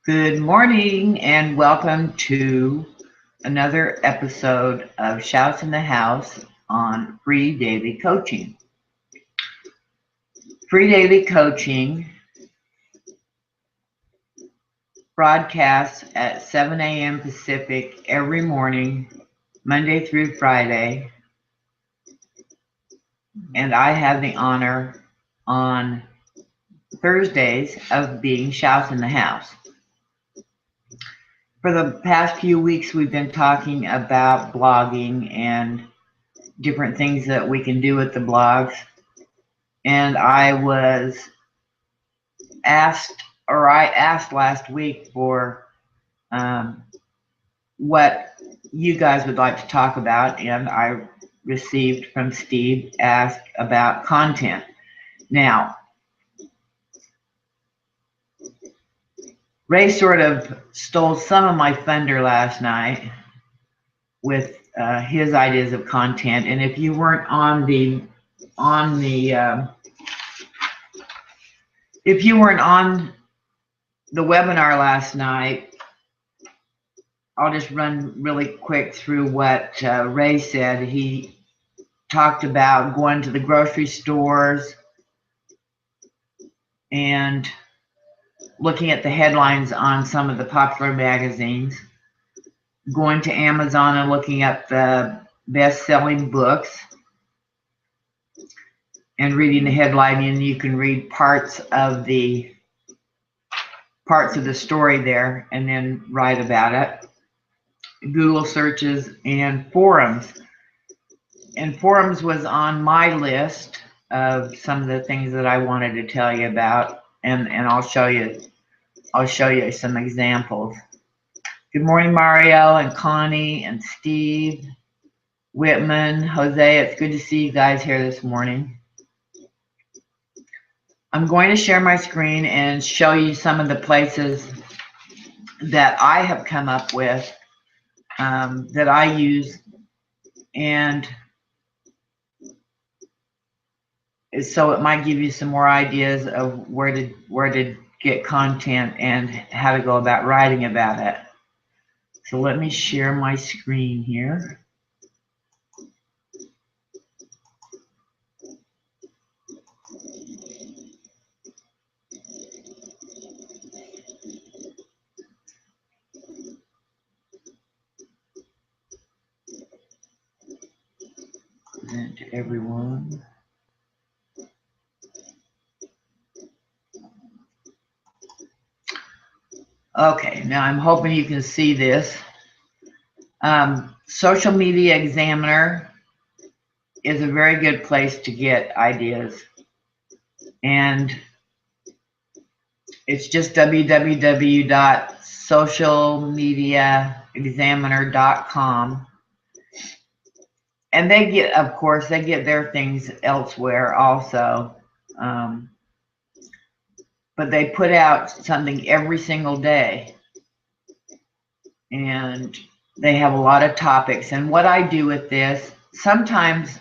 Good morning and welcome to another episode of Shouse in the House on Free Daily Coaching. Free Daily Coaching broadcasts at 7 a.m. Pacific every morning, Monday through Friday, and I have the honor on Thursdays of being Shouse in the House. For the past few weeks, we've been talking about blogging and different things that we can do with the blogs. And I asked last week for what you guys would like to talk about, and I received from Steve asked about content. Now, Ray sort of stole some of my thunder last night with his ideas of content, and if you weren't on the webinar last night, I'll just run really quick through what Ray said. He talked about going to the grocery stores and looking at the headlines on some of the popular magazines, going to Amazon and looking up the best-selling books and reading the headline, and you can read parts of the story there and then write about it. Google searches and forums. And forums was on my list of some of the things that I wanted to tell you about, and I'll show you some examples. Good morning, Mario and Connie and Steve, Whitman, Jose. It's good to see you guys here this morning. I'm going to share my screen and show you some of the places that I have come up with that I use, and so it might give you some more ideas of where to get content and how to go about writing about it. So let me share my screen here. Present to everyone. Okay, now I'm hoping you can see this. Social Media Examiner is a very good place to get ideas, and it's just www.socialmediaexaminer.com, and they get their things elsewhere also, but they put out something every single day, and they have a lot of topics. And what I do with this, sometimes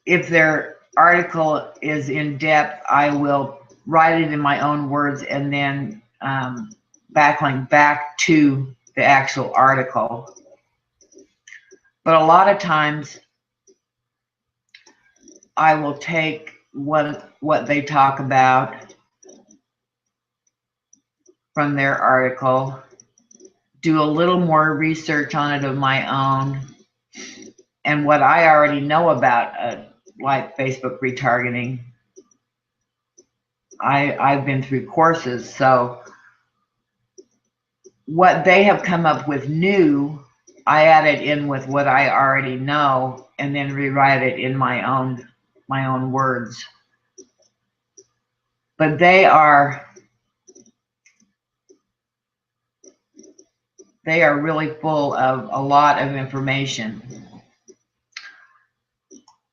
if their article is in depth, I will write it in my own words and then backlink back to the actual article. But a lot of times I will take what they talk about from their article, do a little more research on it of my own, and what I already know about like Facebook retargeting. I've been through courses, so what they have come up with new, I add it in with what I already know and then rewrite it in my own words. But they are really full of a lot of information.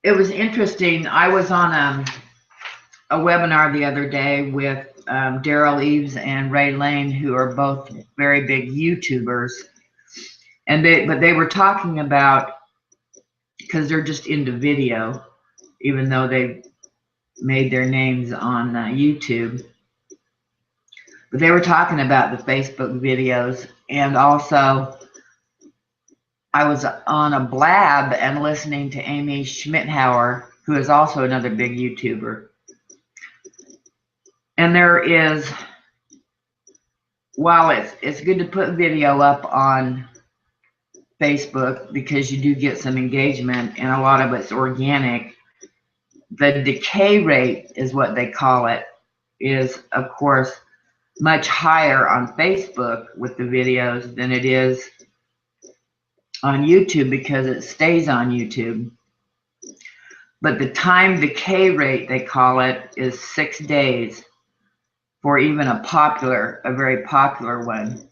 It was interesting. I was on a webinar the other day with Daryl Eves and Ray Lane, who are both very big YouTubers, and they were talking about, because they're just into video, even though they made their names on YouTube. But they were talking about the Facebook videos, and also I was on a blab and listening to Amy Schmidhauer, who is also another big YouTuber. And there is, while it's good to put video up on Facebook because you do get some engagement and a lot of it's organic, the decay rate is what they call it, is of course much higher on Facebook with the videos than it is on YouTube because it stays on YouTube. But the time decay rate, they call it, is 6 days for even a very popular one.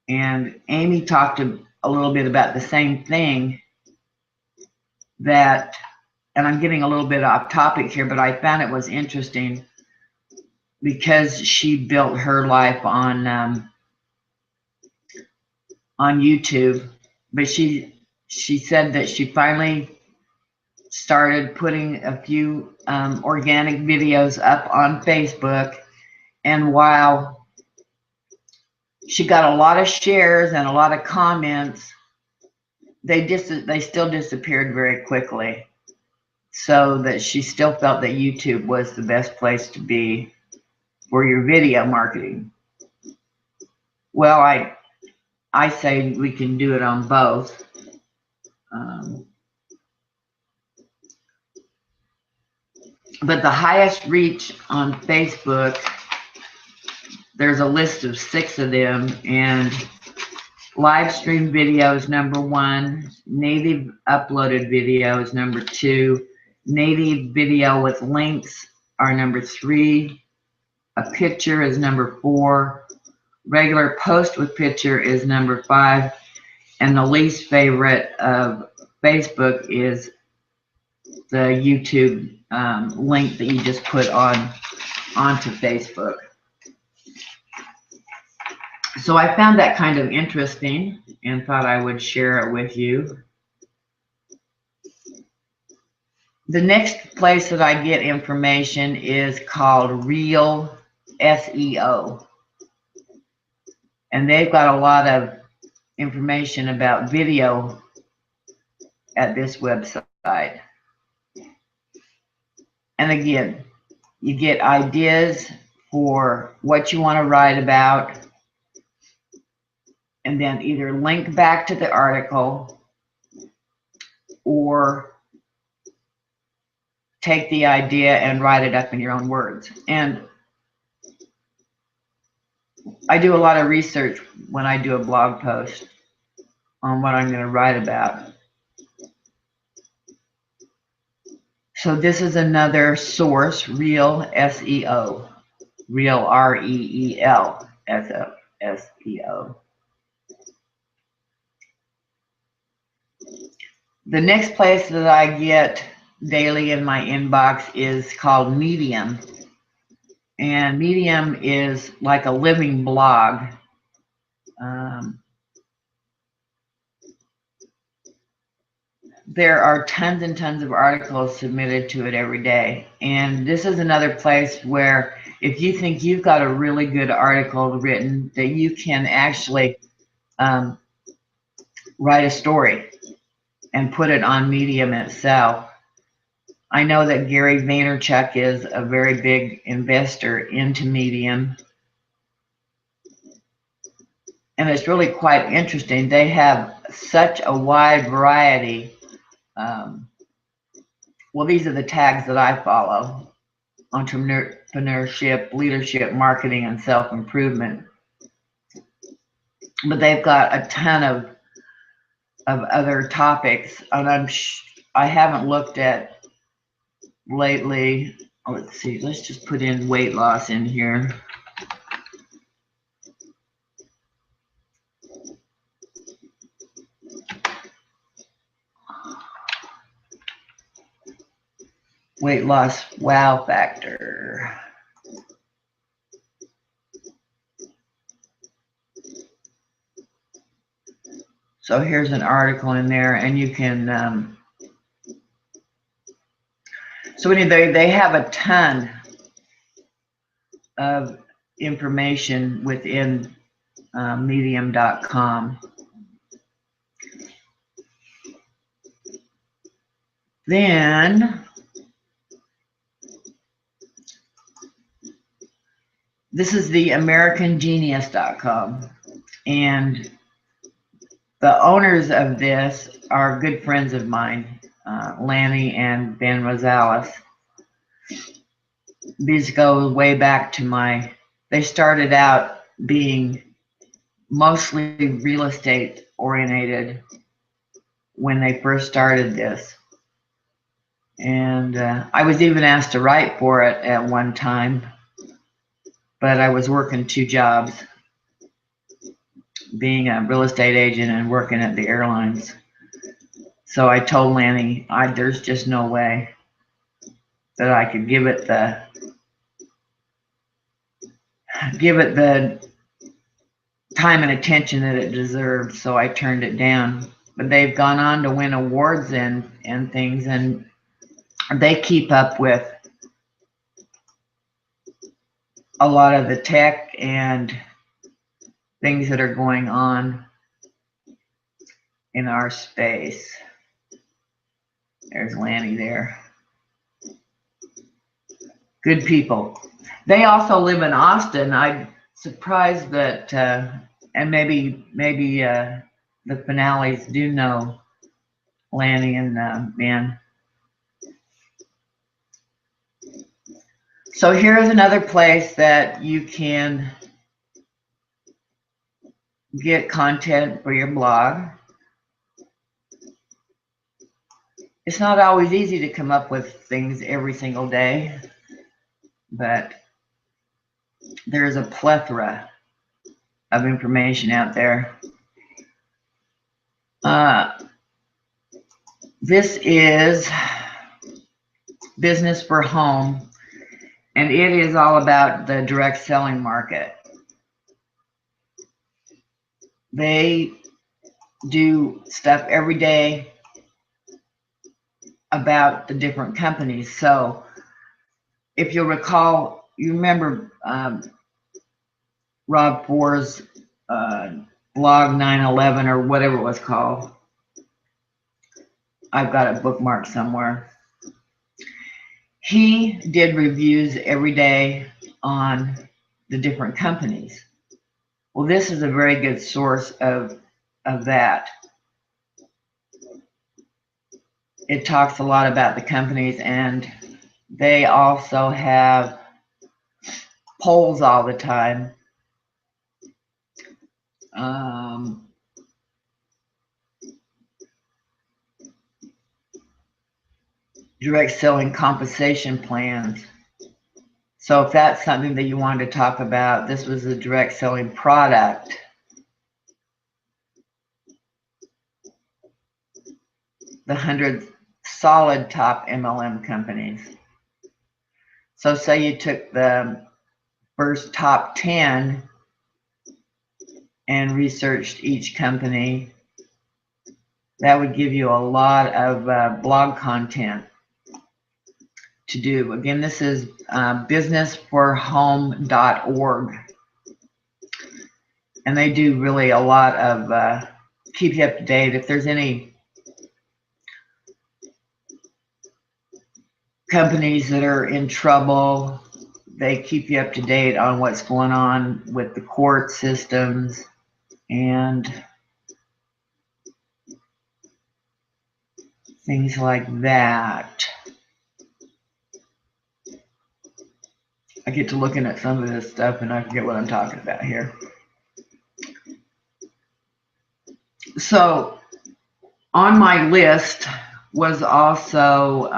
And Amy talked a little bit about the same thing, that, and I'm getting a little bit off topic here, but I found it was interesting because she built her life on YouTube, but she said that she finally started putting a few organic videos up on Facebook, and while she got a lot of shares and a lot of comments, they still disappeared very quickly, so that she still felt that YouTube was the best place to be for your video marketing. Well, I say we can do it on both. But the highest reach on Facebook, there's a list of 6 of them, and live stream video is number 1, native uploaded video is number 2, native video with links are number 3, a picture is number 4, regular post with picture is number 5, and the least favorite of Facebook is the YouTube link that you just put onto Facebook. So I found that kind of interesting and thought I would share it with you. The next place that I get information is called Real SEO. And they've got a lot of information about video at this website. And again, you get ideas for what you want to write about, and then either link back to the article or take the idea and write it up in your own words. And I do a lot of research when I do a blog post on what I'm going to write about. So this is another source, Real SEO, Real REEL SEO. The next place that I get daily in my inbox is called Medium. And Medium is like a living blog. There are tons and tons of articles submitted to it every day. And this is another place where if you think you've got a really good article written, that you can actually write a story and put it on Medium itself. I know that Gary Vaynerchuk is a very big investor into Medium. And it's really quite interesting. They have such a wide variety. Well, these are the tags that I follow: entrepreneurship, leadership, marketing, and self-improvement. But they've got a ton of other topics, and I haven't looked at lately. Let's see, let's just put in weight loss in here. Weight loss wow factor. So here's an article in there, and you can so anyway, they have a ton of information within medium.com. Then this is the AmericanGenius.com, and the owners of this are good friends of mine, Lanny and Ben Rosales. These go way back to they started out being mostly real estate oriented when they first started this. And I was even asked to write for it at one time, but I was working 2 jobs, being a real estate agent and working at the airlines. So I told Lanny, there's just no way that I could give it the time and attention that it deserved. So I turned it down. But they've gone on to win awards and things, and they keep up with a lot of the tech and things that are going on in our space. There's Lanny there. Good people. They also live in Austin. I'm surprised that, and maybe the finales do know Lanny and Ben. So here's another place that you can get content for your blog. It's not always easy to come up with things every single day, but there's a plethora of information out there. This is Business for Home, and it is all about the direct selling market. They do stuff every day about the different companies. So if you'll recall, you remember Rob Ford's blog 9/11 or whatever it was called. I've got it bookmarked somewhere. He did reviews every day on the different companies. Well, this is a very good source of that. It talks a lot about the companies, and they also have polls all the time. Direct selling compensation plans. So if that's something that you wanted to talk about, this was a direct selling product. The 100 solid top MLM companies. So say you took the first top 10 and researched each company, that would give you a lot of blog content to do. Again, this is businessforhome.org, and they do really a lot of keep you up to date. If there's any companies that are in trouble, they keep you up to date on what's going on with the court systems and things like that. I get to looking at some of this stuff and I forget what I'm talking about here. So on my list was also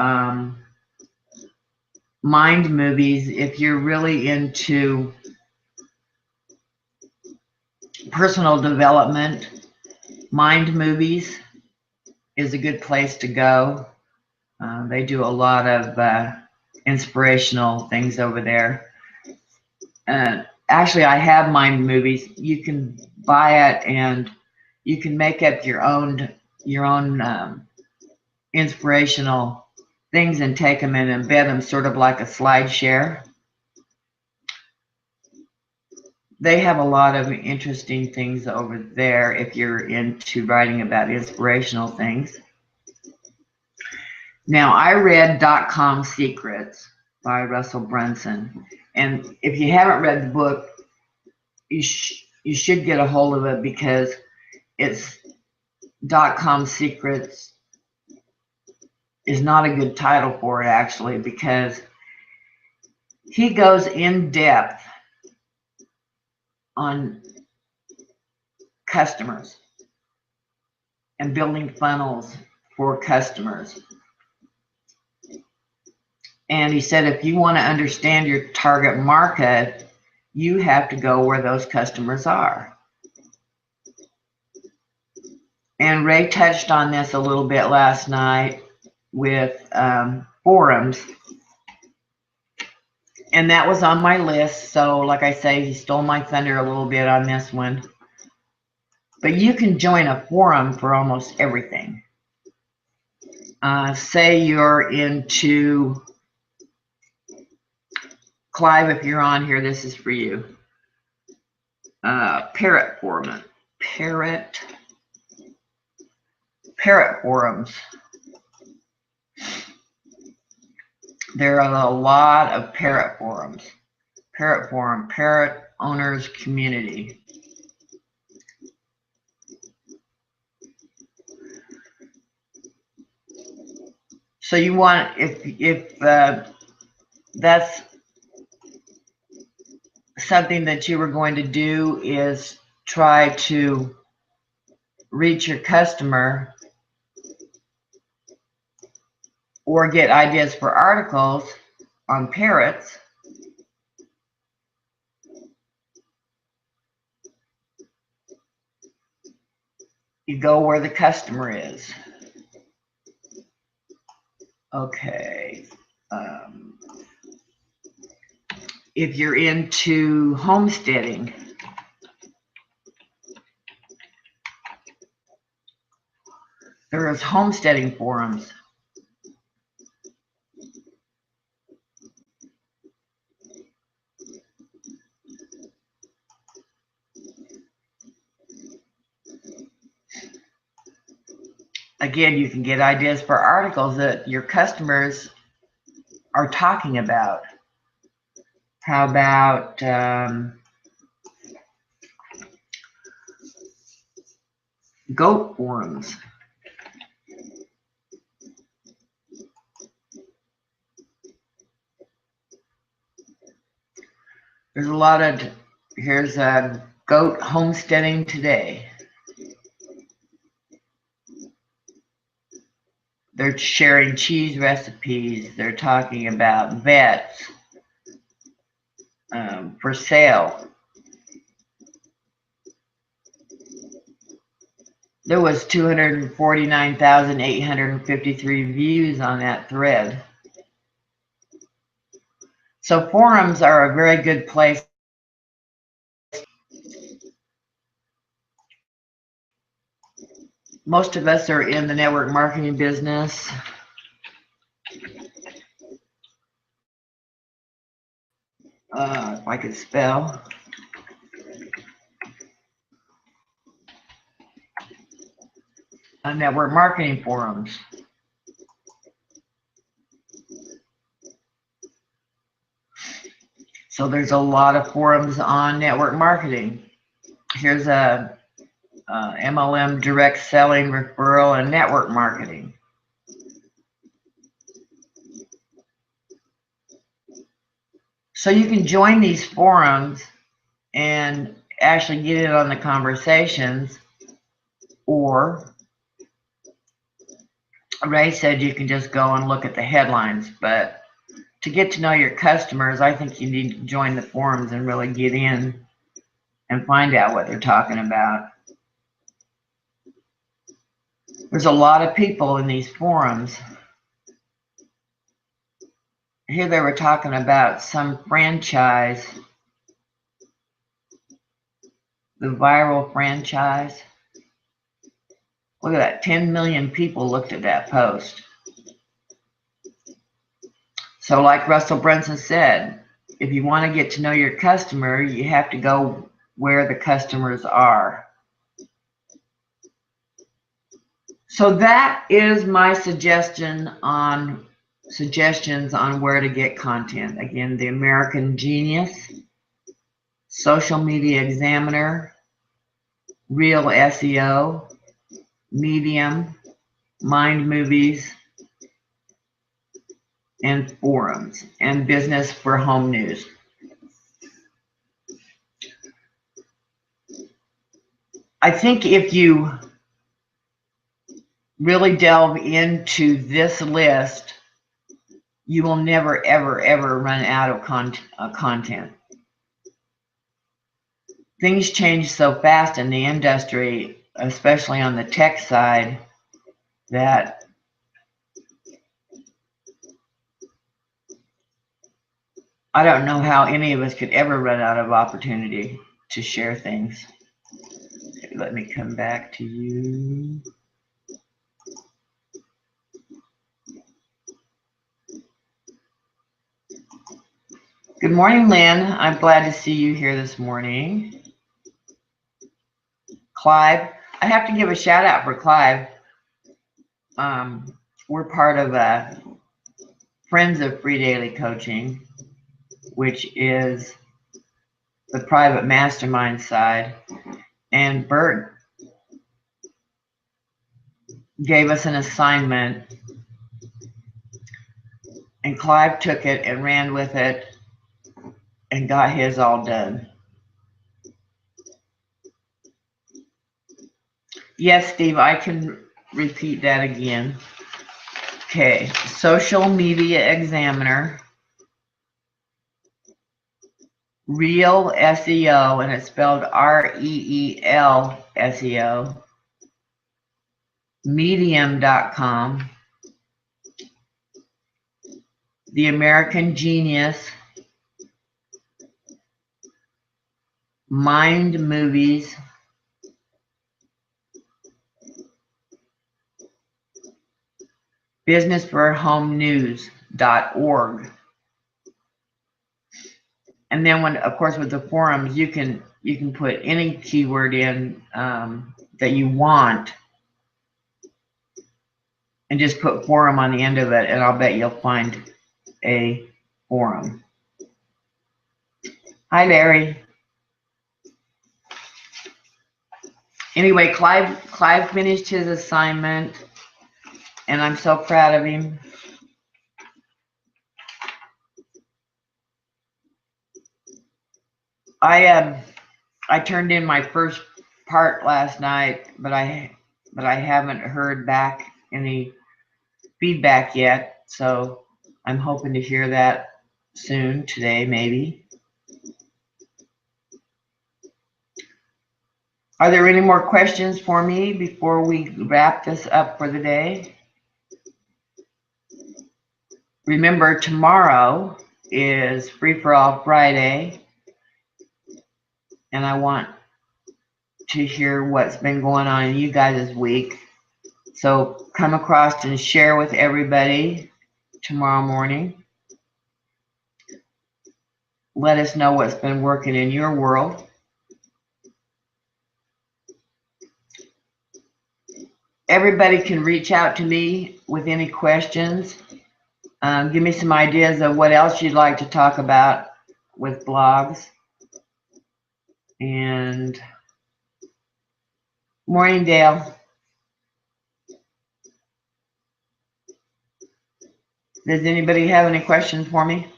Mind Movies. If you're really into personal development, Mind Movies is a good place to go. They do a lot of inspirational things over there. Actually, I have Mind Movies. You can buy it and you can make up your own inspirational things and take them and embed them sort of like a slide share. they have a lot of interesting things over there if you're into writing about inspirational things. Now, I read .com Secrets by Russell Brunson, and if you haven't read the book, you should get a hold of it, because it's .com Secrets is not a good title for it, actually, because he goes in depth on customers and building funnels for customers. And he said, if you want to understand your target market, you have to go where those customers are. And Ray touched on this a little bit last night with forums. And that was on my list. So like I say, he stole my thunder a little bit on this one. But you can join a forum for almost everything. Say you're into, Clive, if you're on here, this is for you. Parrot forums. There are a lot of parrot forums. Parrot forum, parrot owners community. So you want, if that's something that you were going to do, is try to reach your customer or get ideas for articles on parrots, you go where the customer is. Okay. If you're into homesteading, there's homesteading forums. Again, you can get ideas for articles that your customers are talking about. How about goat forums? There's a lot of, here's a goat homesteading today. They're sharing cheese recipes. They're talking about vets for sale. There was 249,853 views on that thread. So forums are a very good place. Most of us are in the network marketing business. If I could spell. Network marketing forums. So there's a lot of forums on network marketing. Here's a MLM direct selling, referral, and network marketing. So you can join these forums and actually get in on the conversations, or Ray said you can just go and look at the headlines. But to get to know your customers, I think you need to join the forums and really get in and find out what they're talking about. There's a lot of people in these forums. Here they were talking about some franchise, the viral franchise. Look at that, 10 million people looked at that post. So like Russell Brunson said, if you want to get to know your customer, you have to go where the customers are. So that is my suggestions on where to get content. Again, the American Genius, Social Media Examiner, Real SEO, Medium, Mind Movies, and forums, and Business for Home News. I think if you really delve into this list, you will never, ever, ever run out of content. Things change so fast in the industry, especially on the tech side, that I don't know how any of us could ever run out of opportunity to share things. Let me come back to you. Good morning, Lynn. I'm glad to see you here this morning. Clive, I have to give a shout out for Clive. We're part of Friends of Free Daily Coaching, which is the private mastermind side. And Bert gave us an assignment, and Clive took it and ran with it and got his all done. Yes, Steve, I can repeat that again. Okay, Social Media Examiner, Real SEO, and it's spelled REEL SEO, Medium.com, The American Genius, Mind Movies, businessforhomenews.org. And then of course with the forums, you can put any keyword in that you want and just put forum on the end of it, and I'll bet you'll find a forum. Hi, Larry. Anyway, Clive finished his assignment, and I'm so proud of him. I turned in my first part last night, but I haven't heard back any feedback yet, so I'm hoping to hear that soon, today maybe. Are there any more questions for me before we wrap this up for the day? Remember, tomorrow is Free for All Friday, and I want to hear what's been going on in you guys' week. So come across and share with everybody tomorrow morning. Let us know what's been working in your world. Everybody can reach out to me with any questions. Give me some ideas of what else you'd like to talk about with blogs. And morning, Dale. Does anybody have any questions for me?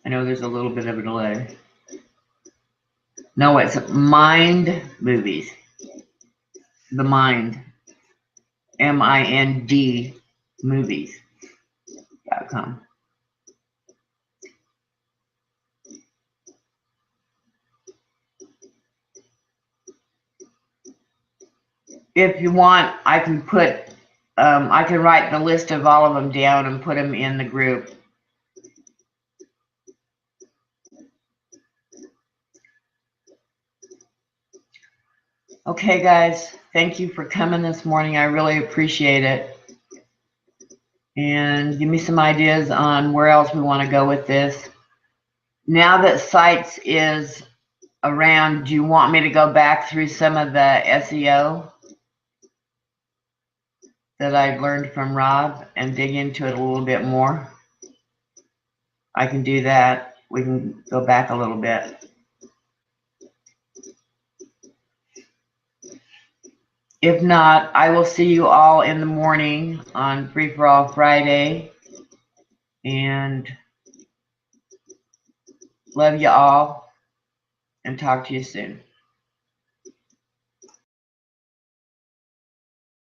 I know there's a little bit of a delay. No, it's Mind Movies. The Mind. MIND movies.com. If you want, I can put, I can write the list of all of them down and put them in the group. Okay, guys, thank you for coming this morning. I really appreciate it. and give me some ideas on where else we want to go with this. Now that Sites is around, do you want me to go back through some of the SEO that I learned from Rob and dig into it a little bit more? I can do that. We can go back a little bit. If not, I will see you all in the morning on Free for All Friday. And love you all and talk to you soon.